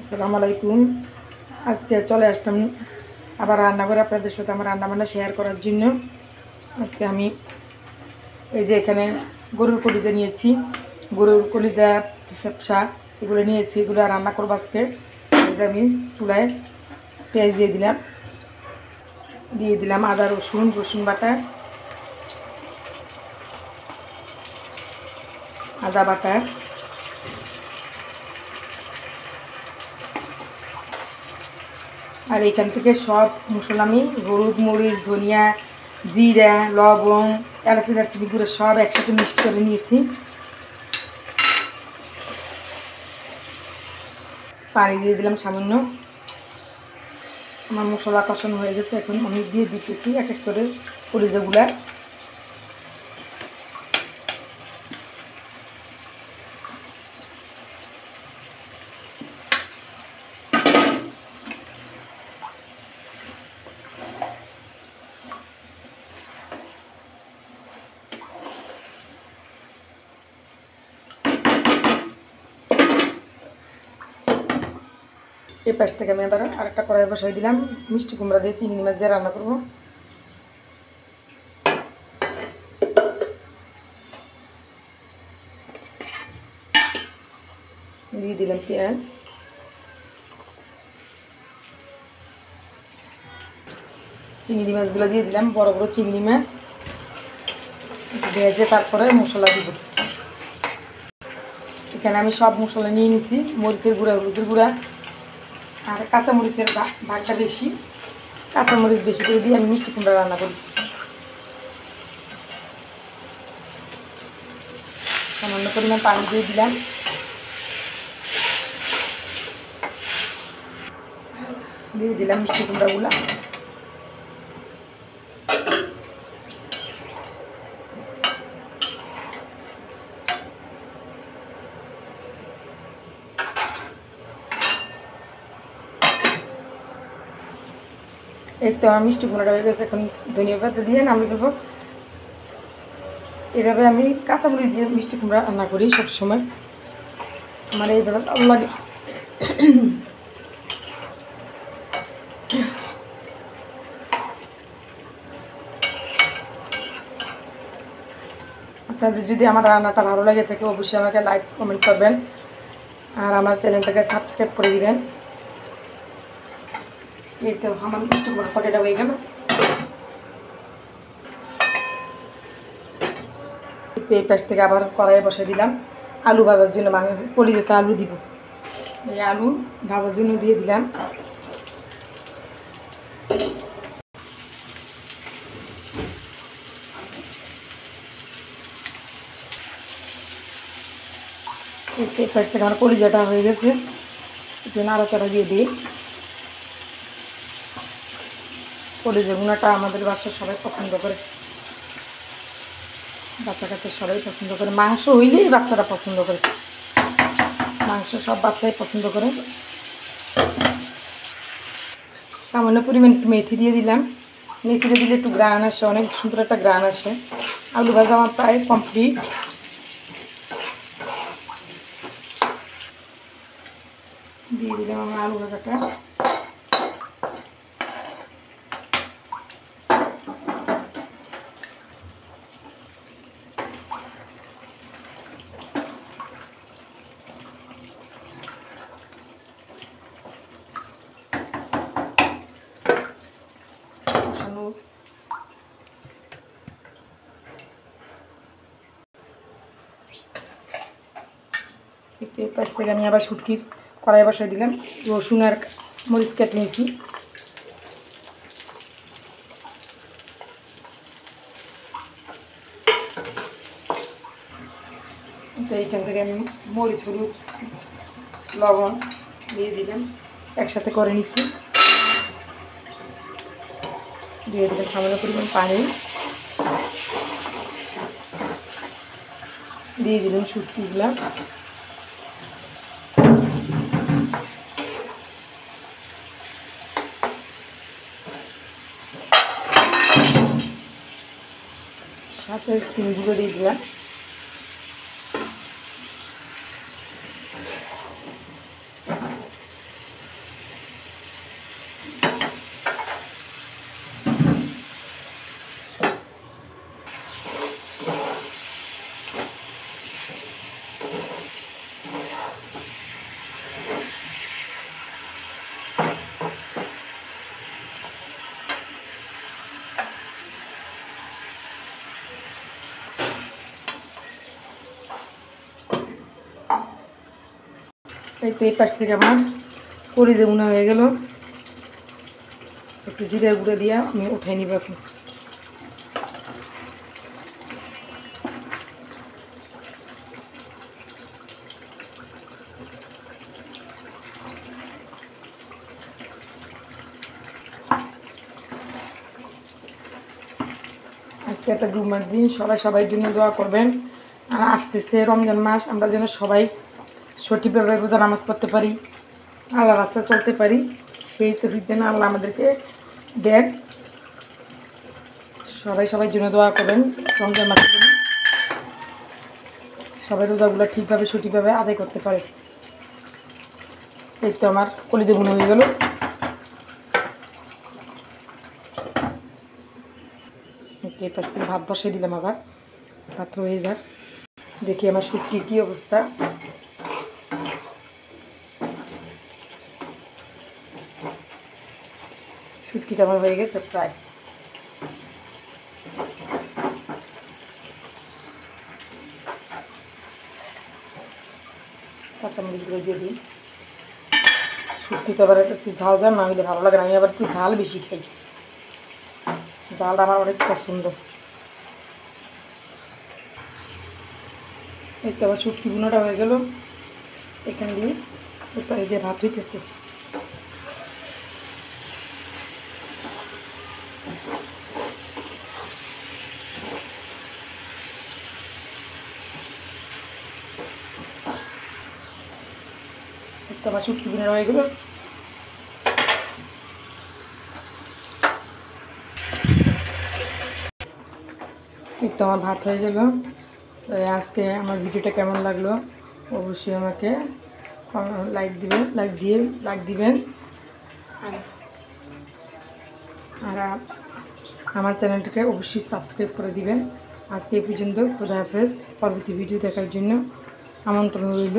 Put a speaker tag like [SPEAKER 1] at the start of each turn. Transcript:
[SPEAKER 1] আসসালামু আলাইকুম। আজকে চলে আসলাম আবার রান্না করে আপনাদের সাথে আমার রান্নাবান্না শেয়ার করার জন্য। আজকে আমি এই যে এখানে গরুর কলিজা নিয়েছি, গরুর কলিজা, ফ্যাপসা এগুলো নিয়েছি, এগুলো রান্না করবো আজকে। এই যে আমি চুলায় পেঁয়াজ দিয়ে দিলাম আদা রসুন বাটা, আদা বাটা, আর এখান থেকে সব মশলা আমি হলুদ, মরিচ, ধনিয়া, জিরা, লবং, এলাচি দারচিনি গুঁড়ো সব একসাথে মিক্সড করে নিয়েছি। পানি দিয়ে দিলাম সামান্য। আমার মশলা কষানো হয়ে গেছে, এখন আমি দিয়ে দিতেছি এক এক করে কলিজাগুলা। এই পাশ থেকে আমি এবার আরেকটা কড়াই বসাই দিলাম, মিষ্টি কুমড়া দিয়ে চিংড়ি মাছ দিয়ে রান্না করবো। দিয়ে দিলাম পেঁয়াজ, চিংড়ি মাছগুলো দিয়ে দিলাম, বড় বড় চিংড়ি মাছ ভেজে তারপরে মশলা দিব। এখানে আমি সব মশলা নিয়ে নিছি, মরিচের গুঁড়া, হলুদের গুঁড়া, আর কাঁচামরিচের ভাগটা বেশি, কাঁচামরিচ বেশি করে দিয়ে আমি মিষ্টি কুমড়া রান্না করি। সামান্য পরিমাণ পানি দিয়ে দিলাম, দিয়ে দিলাম মিষ্টি কুমড়াগুলো। এই তো আমার মিষ্টি কুমড়াটা হয়ে গেছে, এখন ধনিয়া পাতা দিয়ে নামিয়ে দেবো। এভাবে আমি কাঁচামরিচ দিয়ে মিষ্টি কুমড়া রান্না করি সবসময়, আমার এইভাবে ভালো লাগে। আপনাদের যদি আমার রান্নাটা ভালো লাগে থাকে অবশ্যই আমাকে লাইক কমেন্ট করবেন, আর আমার চ্যানেলটাকে সাবস্ক্রাইব করে দিবেন। এই তো আমার মিষ্টি কুমড়া তরকারিটা হয়ে গেল। এই পাশ থেকে আবার কড়াইয়ে বসে দিলাম আলু ভাজার জন্য, কলিজাতে আলু দিব। এই আলু ভাজার জন্য দিয়ে দিলাম। এই পাশ থেকে আমার কলিজাটা হয়ে গেছে, একটু নাড়াচাড়া দিয়ে দিই। কলিজা ভুনাটা আমাদের বাসায় সবাই পছন্দ করে, বাচ্চা কাচ্চা সবাই পছন্দ করে। মাংস হইলেই বাচ্চারা পছন্দ করে, মাংস সব বাচ্চাই পছন্দ করে। সামান্য পরিমাণ একটু মেথি দিয়ে দিলাম, মেথিটা দিলে একটু গ্রান আসে, অনেক সুন্দর একটা গ্রান আসে। আলু ভাজা আমার প্রায় কমপ্লিট। দিয়ে দিলাম আমার আলু ভাজাটা। এই পাশ থেকে আমি আবার শুটকির কড়াই বসাই দিলাম, রসুন আর মরিচ কেটে নিয়েছি। তো এইখান থেকে আমি মরিচ, হলুদ, লবণ দিয়ে দিলাম, একসাথে করে নিচ্ছি। দিয়ে দিলাম সামান্য পরিমাণ পানি, দিয়ে দিলাম শুটকিগুলো। সাথে সিমগুলো দিয়ে দিলাম। এই তো এই পাশ থেকে আমার কলিজা উনা হয়ে গেল। একটু জিরে গুঁড়ো দিয়ে আমি উঠাই নিব এখন। আজকে একটা জুম্মার দিন, সবাই সবার জন্য দোয়া করবেন। আর আসতেছে রমজান মাস, আমরা যেন সবাই সঠিকভাবে রোজা নামাজ পড়তে পারি, আল্লাহ রাস্তায় চলতে পারি, সেই তৌফিক যেন আল্লাহ আমাদেরকে দেন। সবাই সবার জন্য দোয়া করবেন রমজান মাসের জন্য, সবাই রোজাগুলো ঠিকভাবে সঠিকভাবে আদায় করতে পারে। এই তো আমার কলিজা বুনো হয়ে গেল। এই পাশ থেকে ভাত বসিয়ে দিলাম, আবার ভাত হয়ে যাক। দেখি আমার শুটকির কী অবস্থা। শুটকিটা আমার হয়ে গেছে প্রায়। কাঁচামরিচগুলো দিয়ে দিই। শুটকি তো আবার একটু ঝাল ঝাল না হলে ভালো লাগে না, আমি আবার একটু ঝাল বেশি খাই, ঝালটা আমার অনেক পছন্দ। এই তো আবার শুটকি বুনোটা হয়ে গেল। এখান দিয়ে এই দিয়ে ভাত হইতেছে। তো আবার শুটকি বুনোটা হয়ে গেল। এই তো আমার ভাত হয়ে গেল। তো আজকে আমার ভিডিওটা কেমন লাগলো অবশ্যই আমাকে লাইক দিবেন। আর আমার চ্যানেলটাকে অবশ্যই সাবস্ক্রাইব করে দিবেন। আজকে এই পর্যন্ত, খোদা হাফেজ। পরবর্তী ভিডিও দেখার জন্য আমন্ত্রণ রইল।